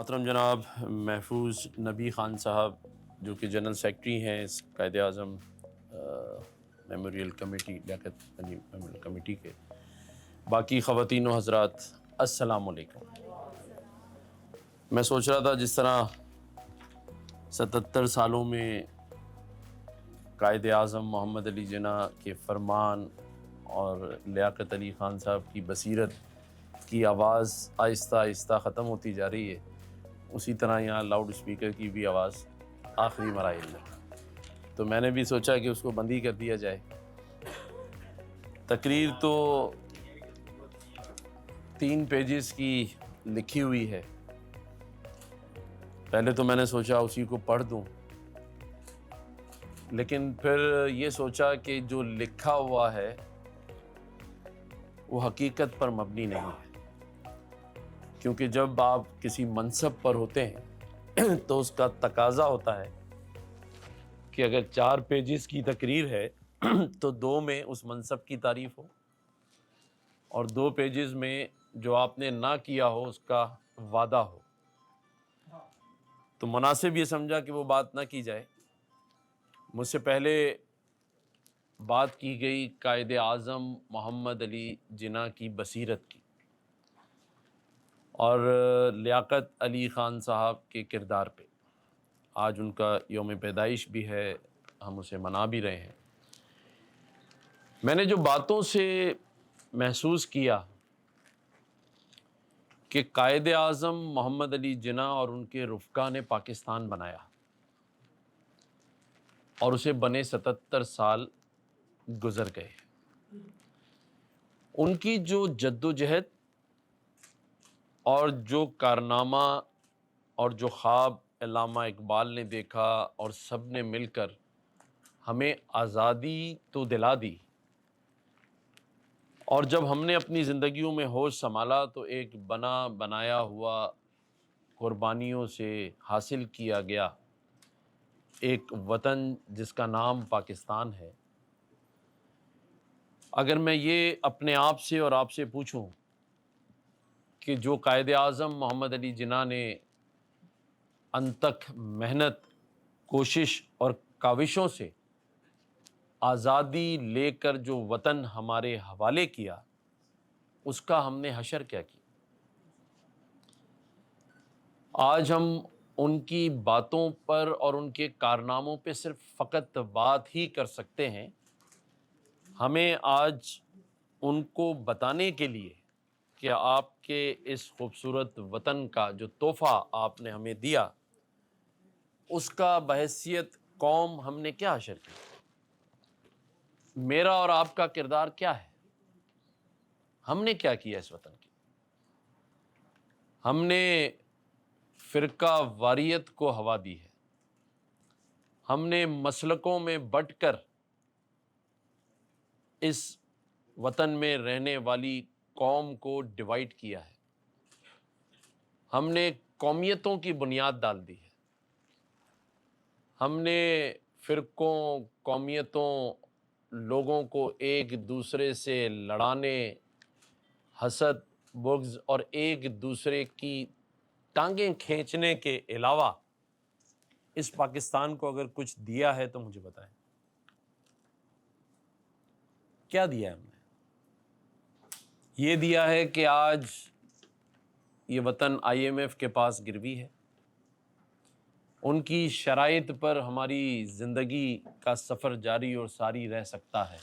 محترم جناب محفوظ نبی خان صاحب جو کہ جنرل سیکرٹری ہیں اس Quaid Azam memorial committee Liaquat Ali memorial committee کے، باقی خواتین و حضرات السلام علیکم۔ میں سوچ رہا تھا جس طرح 77 سالوں میں قائد اعظم محمد علی جناح کے فرمان اور لیاقت علی خان صاحب کی بصیرت کی آواز آہستہ آہستہ ختم ہوتی جا رہی ہے، اسی طرح یہاں لاؤڈ اسپیکر کی بھی آواز آخری مراحل میں، تو میں نے بھی سوچا کہ اس کو بند ہی کر دیا جائے۔ تقریر تو 3 پیجز کی لکھی ہوئی ہے، پہلے تو میں نے سوچا اسی کو پڑھ دوں، لیکن پھر یہ سوچا کہ جو لکھا ہوا ہے وہ حقیقت پر مبنی نہیں ہے، کیونکہ جب آپ کسی منصب پر ہوتے ہیں تو اس کا تقاضا ہوتا ہے کہ اگر 4 پیجز کی تقریر ہے تو 2 میں اس منصب کی تعریف ہو اور 2 پیجز میں جو آپ نے نہ کیا ہو اس کا وعدہ ہو، تو مناسب یہ سمجھا کہ وہ بات نہ کی جائے۔ مجھ سے پہلے بات کی گئی قائد اعظم محمد علی جناح کی بصیرت کی اور لیاقت علی خان صاحب کے کردار پہ۔ آج ان کا یوم پیدائش بھی ہے، ہم اسے منا بھی رہے ہیں۔ میں نے جو باتوں سے محسوس کیا کہ قائد اعظم محمد علی جناح اور ان کے رفقا نے پاکستان بنایا اور اسے بنے 77 سال گزر گئے، ان کی جو جدوجہد اور جو کارنامہ اور جو خواب علامہ اقبال نے دیکھا اور سب نے مل کر ہمیں آزادی تو دلا دی، اور جب ہم نے اپنی زندگیوں میں ہوش سنبھالا تو ایک بنا بنایا ہوا قربانیوں سے حاصل کیا گیا ایک وطن جس کا نام پاکستان ہے۔ اگر میں یہ اپنے آپ سے اور آپ سے پوچھوں کہ جو قائد اعظم محمد علی جناح نے انتک محنت، کوشش اور کاوشوں سے آزادی لے کر جو وطن ہمارے حوالے کیا، اس کا ہم نے حشر کیا کی؟ آج ہم ان کی باتوں پر اور ان کے کارناموں پہ صرف فقط بات ہی کر سکتے ہیں۔ ہمیں آج ان کو بتانے کے لیے کہ آپ کے اس خوبصورت وطن کا جو تحفہ آپ نے ہمیں دیا، اس کا بحیثیت قوم ہم نے کیا حشر کیا؟ میرا اور آپ کا کردار کیا ہے؟ ہم نے کیا کیا اس وطن کی؟ ہم نے فرقہ واریت کو ہوا دی ہے، ہم نے مسلکوں میں بٹ کر اس وطن میں رہنے والی قوم کو ڈیوائیڈ کیا ہے، ہم نے قومیتوں کی بنیاد ڈال دی ہے، ہم نے فرقوں، قومیتوں، لوگوں کو ایک دوسرے سے لڑانے، حسد، بغض اور ایک دوسرے کی ٹانگیں کھینچنے کے علاوہ اس پاکستان کو اگر کچھ دیا ہے تو مجھے بتائیں کیا دیا ہے ہم نے؟ یہ دیا ہے کہ آج یہ وطن IMF کے پاس گروی ہے، ان کی شرائط پر ہماری زندگی کا سفر جاری اور ساری رہ سکتا ہے،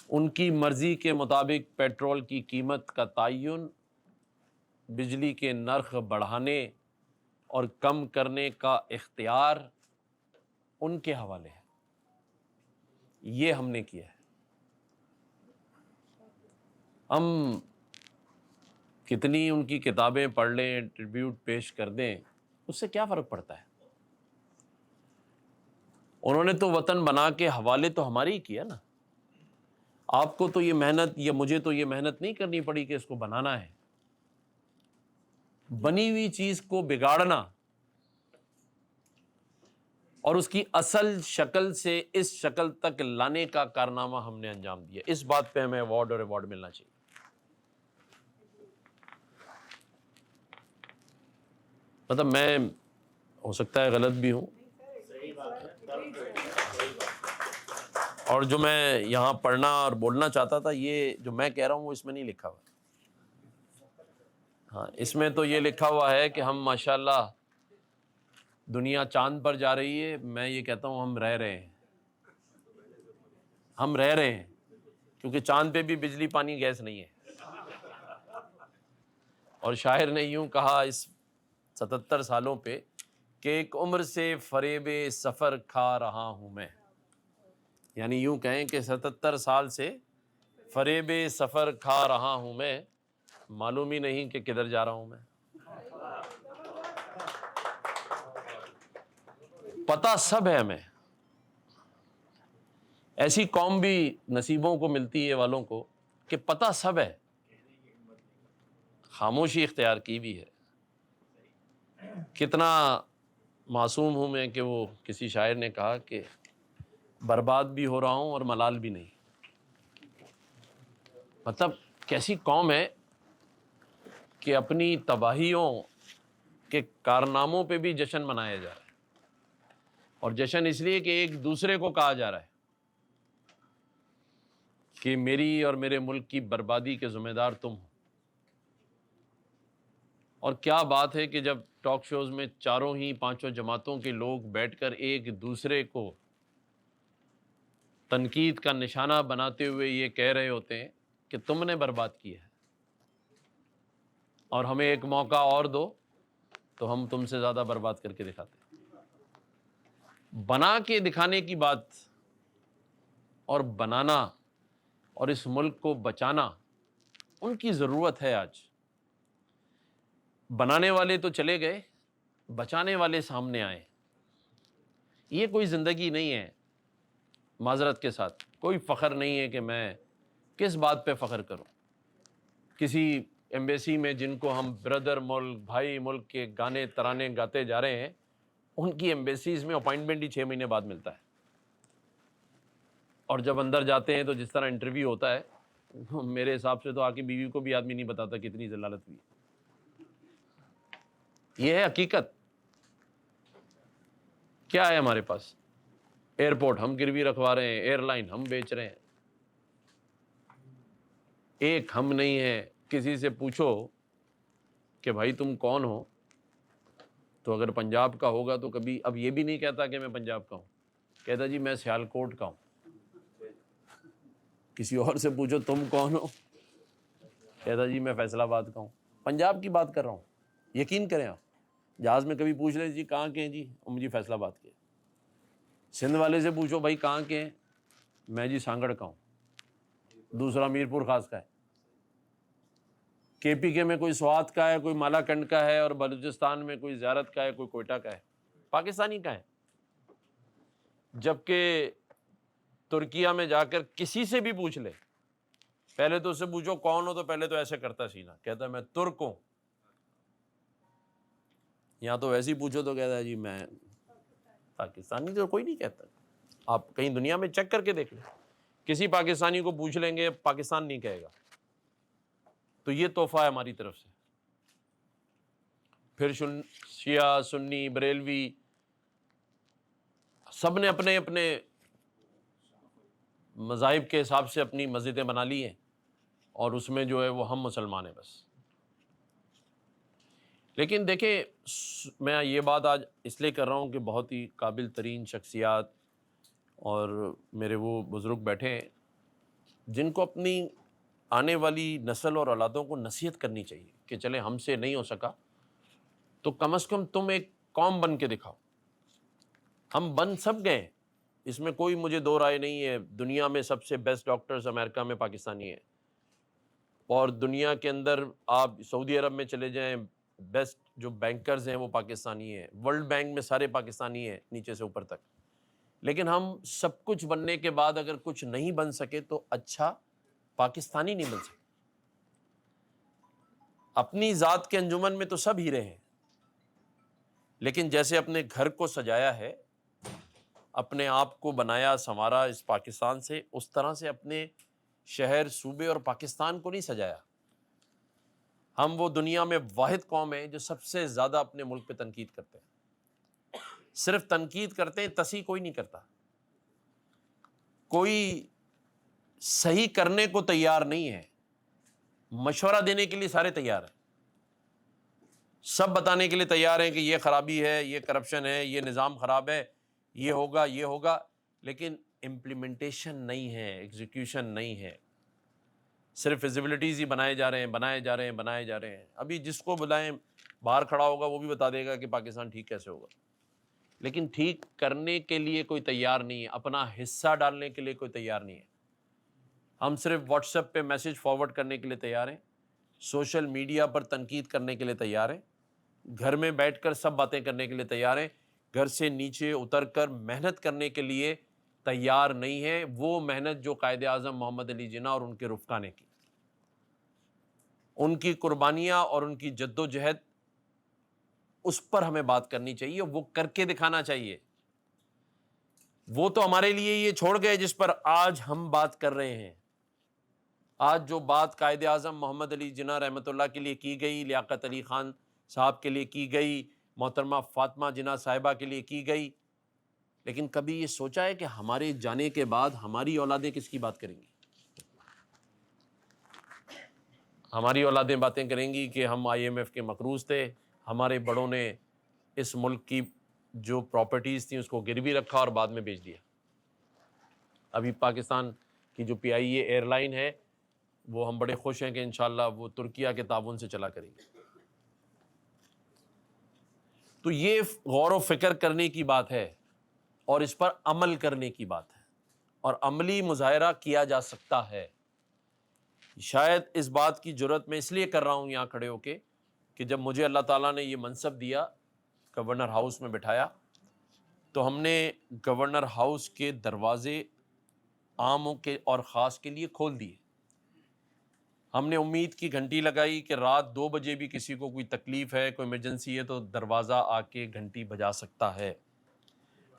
ان کی مرضی کے مطابق پیٹرول کی قیمت کا تعین، بجلی کے نرخ بڑھانے اور کم کرنے کا اختیار ان کے حوالے ہے۔ یہ ہم نے کیا ہے۔ ہم کتنی ان کی کتابیں پڑھ لیں، ٹریبیوٹ پیش کر دیں، اس سے کیا فرق پڑتا ہے؟ انہوں نے تو وطن بنا کے حوالے تو ہماری ہی کیا نا۔ آپ کو تو یہ محنت یا مجھے تو یہ محنت نہیں کرنی پڑی کہ اس کو بنانا ہے۔ بنی ہوئی چیز کو بگاڑنا اور اس کی اصل شکل سے اس شکل تک لانے کا کارنامہ ہم نے انجام دیا، اس بات پہ ہمیں ایوارڈ اور ایوارڈ ملنا چاہیے۔ مطلب میں ہو سکتا ہے غلط بھی ہوں، اور جو میں یہاں پڑھنا اور بولنا چاہتا تھا، یہ جو میں کہہ رہا ہوں وہ اس میں نہیں لکھا ہوا۔ ہاں، اس میں تو یہ لکھا ہوا ہے کہ ہم ماشاءاللہ دنیا چاند پر جا رہی ہے، میں یہ کہتا ہوں ہم رہ رہے ہیں، ہم رہ رہے ہیں، کیونکہ چاند پہ بھی بجلی پانی گیس نہیں ہے۔ اور شاعر نے یوں کہا اس 77 سالوں پہ کہ ایک عمر سے فریب سفر کھا رہا ہوں میں، یعنی یوں کہیں کہ 77 سال سے فریب سفر کھا رہا ہوں میں، معلوم ہی نہیں کہ کدھر جا رہا ہوں میں۔ پتہ سب ہے ہمیں، ایسی قوم بھی نصیبوں کو ملتی ہے والوں کو کہ پتہ سب ہے، خاموشی اختیار کی بھی ہے۔ کتنا معصوم ہوں میں کہ وہ کسی شاعر نے کہا کہ برباد بھی ہو رہا ہوں اور ملال بھی نہیں۔ مطلب کیسی قوم ہے کہ اپنی تباہیوں کے کارناموں پہ بھی جشن منایا جا رہا ہے، اور جشن اس لیے کہ ایک دوسرے کو کہا جا رہا ہے کہ میری اور میرے ملک کی بربادی کے ذمہ دار تم ہو۔ اور کیا بات ہے کہ جب ٹاک شوز میں چاروں ہی پانچوں جماعتوں کے لوگ بیٹھ کر ایک دوسرے کو تنقید کا نشانہ بناتے ہوئے یہ کہہ رہے ہوتے ہیں کہ تم نے برباد کیا ہے، اور ہمیں ایک موقع اور دو تو ہم تم سے زیادہ برباد کر کے دکھاتے ہیں۔ بنا کے دکھانے کی بات اور بنانا اور اس ملک کو بچانا ان کی ضرورت ہے آج۔ بنانے والے تو چلے گئے، بچانے والے سامنے آئے۔ یہ کوئی زندگی نہیں ہے، معذرت کے ساتھ کوئی فخر نہیں ہے کہ میں کس بات پہ فخر کروں۔ کسی ایمبیسی میں جن کو ہم بردر ملک، بھائی ملک کے گانے ترانے گاتے جا رہے ہیں، ان کی ایمبیسیز میں اپائنٹمنٹ ہی 6 مہینے بعد ملتا ہے، اور جب اندر جاتے ہیں تو جس طرح انٹرویو ہوتا ہے، میرے حساب سے تو آ کے بیوی کو بھی آدمی نہیں بتاتا کتنی ذلالت ہوئی۔ یہ ہے حقیقت۔ کیا ہے ہمارے پاس؟ ایئرپورٹ ہم گروی رکھوا رہے ہیں، ایئر لائن ہم بیچ رہے ہیں، ایک ہم نہیں ہے۔ کسی سے پوچھو کہ بھائی تم کون ہو، تو اگر پنجاب کا ہوگا تو کبھی اب یہ بھی نہیں کہتا کہ میں پنجاب کا ہوں، کہتا جی میں سیالکوٹ کا ہوں۔ کسی اور سے پوچھو تم کون ہو، کہتا جی میں فیصل آباد کا ہوں۔ پنجاب کی بات کر رہا ہوں، یقین کریں آپ، جہاز میں کبھی پوچھ لیں جی کہاں کے ہیں جی، جی فیصل آباد کے۔ سندھ والے سے پوچھو بھائی کہاں کے ہیں، میں جی سانگڑ کا ہوں، دوسرا میرپور خاص کا ہے۔ کے پی کے میں کوئی سوات کا ہے، کوئی مالا کنڈ کا ہے، اور بلوچستان میں کوئی زیارت کا ہے، کوئی کوئٹہ کا ہے، پاکستانی کا ہے۔ جبکہ ترکیہ میں جا کر کسی سے بھی پوچھ لے، پہلے تو اس سے پوچھو کون ہو، تو پہلے تو ایسے کرتا سینہ، کہتا ہے میں ترک ہوں۔ یہاں تو ویسے ہی پوچھو تو کہتا ہے جی میں پاکستانی، تو کوئی نہیں کہتا۔ آپ کہیں دنیا میں چیک کر کے دیکھ لیں، کسی پاکستانی کو پوچھ لیں گے پاکستان نہیں کہے گا۔ تو یہ تحفہ ہے ہماری طرف سے۔ پھر شیعہ، سنی، بریلوی، سب نے اپنے اپنے مذاہب کے حساب سے اپنی مسجدیں بنا لی ہیں، اور اس میں جو ہے وہ ہم مسلمان ہیں بس۔ لیکن دیکھیں، میں یہ بات آج اس لیے کر رہا ہوں کہ بہت ہی قابل ترین شخصیات اور میرے وہ بزرگ بیٹھے ہیں جن کو اپنی آنے والی نسل اور اولادوں کو نصیحت کرنی چاہیے کہ چلے ہم سے نہیں ہو سکا تو کم از کم تم ایک قوم بن کے دکھاؤ۔ ہم بن سب گئے، اس میں کوئی مجھے دو رائے نہیں ہے۔ دنیا میں سب سے بیسٹ ڈاکٹرز امریکہ میں پاکستانی ہیں، اور دنیا کے اندر آپ سعودی عرب میں چلے جائیں، بیسٹ جو بینکرز ہیں وہ پاکستانی ہیں، ورلڈ بینک میں سارے پاکستانی ہیں نیچے سے اوپر تک۔ لیکن ہم سب کچھ بننے کے بعد اگر کچھ نہیں بن سکے تو اچھا پاکستانی نہیں بن سکے۔ اپنی ذات کے انجمن میں تو سب ہیرے ہیں، لیکن جیسے اپنے گھر کو سجایا ہے، اپنے آپ کو بنایا سنوارا اس پاکستان سے، اس طرح سے اپنے شہر، صوبے اور پاکستان کو نہیں سجایا۔ ہم وہ دنیا میں واحد قوم ہیں جو سب سے زیادہ اپنے ملک پہ تنقید کرتے ہیں. صرف تنقید کرتے ہیں, تصحیح کوئی نہیں کرتا. کوئی صحیح کرنے کو تیار نہیں ہے. مشورہ دینے کے لیے سارے تیار ہیں, سب بتانے کے لیے تیار ہیں کہ یہ خرابی ہے, یہ کرپشن ہے, یہ نظام خراب ہے, یہ ہوگا, یہ ہوگا, لیکن امپلیمنٹیشن نہیں ہے, ایگزیکیوشن نہیں ہے. صرف فیزیبلٹیز ہی بنائے جا رہے ہیں. ابھی جس کو بلائیں باہر کھڑا ہوگا وہ بھی بتا دے گا کہ پاکستان ٹھیک کیسے ہوگا, لیکن ٹھیک کرنے کے لیے کوئی تیار نہیں ہے, اپنا حصہ ڈالنے کے لیے کوئی تیار نہیں ہے. ہم صرف واٹس ایپ پہ میسج فارورڈ کرنے کے لیے تیار ہیں, سوشل میڈیا پر تنقید کرنے کے لیے تیار ہیں, گھر میں بیٹھ کر سب باتیں کرنے کے لیے تیار ہیں, گھر سے نیچے اتر کر محنت کرنے کے لیے تیار نہیں ہے. وہ محنت جو قائد اعظم محمد علی جناح اور ان کے رفقا نے کی, ان کی قربانیاں اور ان کی جد و جہد, اس پر ہمیں بات کرنی چاہیے, وہ کر کے دکھانا چاہیے. وہ تو ہمارے لیے یہ چھوڑ گئے جس پر آج ہم بات کر رہے ہیں. آج جو بات قائد اعظم محمد علی جناح رحمۃ اللہ کے لیے کی گئی, لیاقت علی خان صاحب کے لیے کی گئی, محترمہ فاطمہ جناح صاحبہ کے لیے کی گئی, لیکن کبھی یہ سوچا ہے کہ ہمارے جانے کے بعد ہماری اولادیں کس کی بات کریں گی؟ ہماری اولادیں باتیں کریں گی کہ ہم IMF کے مقروض تھے, ہمارے بڑوں نے اس ملک کی جو پراپرٹیز تھیں اس کو گروی رکھا اور بعد میں بیچ دیا. ابھی پاکستان کی جو PIA ایئر لائن ہے وہ ہم بڑے خوش ہیں کہ انشاءاللہ وہ ترکیہ کے تعاون سے چلا کریں گے. تو یہ غور و فکر کرنے کی بات ہے اور اس پر عمل کرنے کی بات ہے, اور عملی مظاہرہ کیا جا سکتا ہے. شاید اس بات کی جرت میں اس لیے کر رہا ہوں یہاں کھڑے ہو کے کہ جب مجھے اللہ تعالیٰ نے یہ منصب دیا, گورنر ہاؤس میں بٹھایا, تو ہم نے گورنر ہاؤس کے دروازے عاموں کے اور خاص کے لیے کھول دیے. ہم نے امید کی گھنٹی لگائی کہ رات 2 بجے بھی کسی کو کوئی تکلیف ہے, کوئی ایمرجنسی ہے تو دروازہ آ کے گھنٹی بجا سکتا ہے.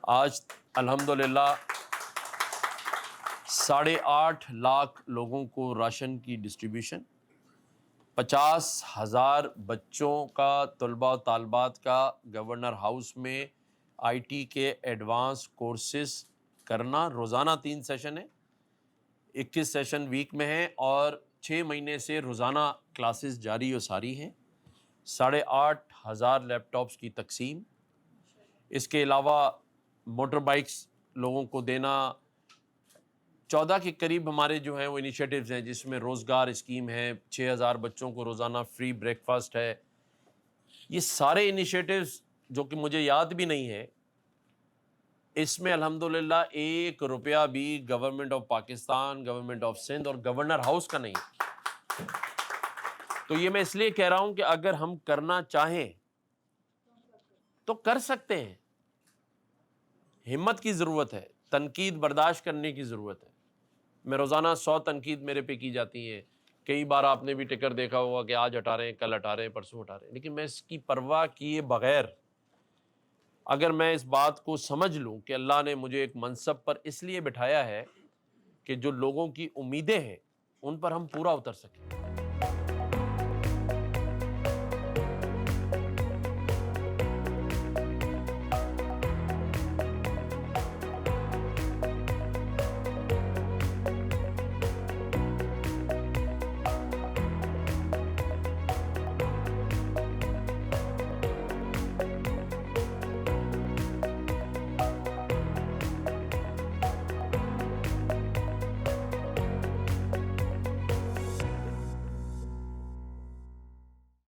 آج الحمدللہ 8.5 لاکھ لوگوں کو راشن کی ڈسٹریبیوشن, 50,000 بچوں کا, طلباء و طالبات کا گورنر ہاؤس میں IT کے ایڈوانس کورسز کرنا. روزانہ 3 سیشن ہیں, 21 سیشن ویک میں ہیں, اور 6 مہینے سے روزانہ کلاسز جاری و ساری ہیں. 8,500 لیپ ٹاپس کی تقسیم. اس کے علاوہ موٹر بائکس لوگوں کو دینا. 14 کے قریب ہمارے جو ہیں وہ انیشیٹیوز ہیں جس میں روزگار اسکیم ہے, 6,000 بچوں کو روزانہ فری بریک فاسٹ ہے. یہ سارے انیشیٹیوز جو کہ مجھے یاد بھی نہیں ہے, اس میں الحمدللہ 1 روپیہ بھی government of Pakistan, government of Sindh اور گورنر ہاؤس کا نہیں. تو یہ میں اس لیے کہہ رہا ہوں کہ اگر ہم کرنا چاہیں تو کر سکتے ہیں. ہمت کی ضرورت ہے, تنقید برداشت کرنے کی ضرورت ہے. میں روزانہ 100 تنقید میرے پہ کی جاتی ہے. کئی بار آپ نے بھی ٹکر دیکھا ہوگا کہ آج ہٹا رہے ہیں, کل ہٹا رہے ہیں, پرسوں ہٹا رہے ہیں, لیکن میں اس کی پرواہ کیے بغیر اگر میں اس بات کو سمجھ لوں کہ اللہ نے مجھے ایک منصب پر اس لیے بٹھایا ہے کہ جو لوگوں کی امیدیں ہیں ان پر ہم پورا اتر سکیں.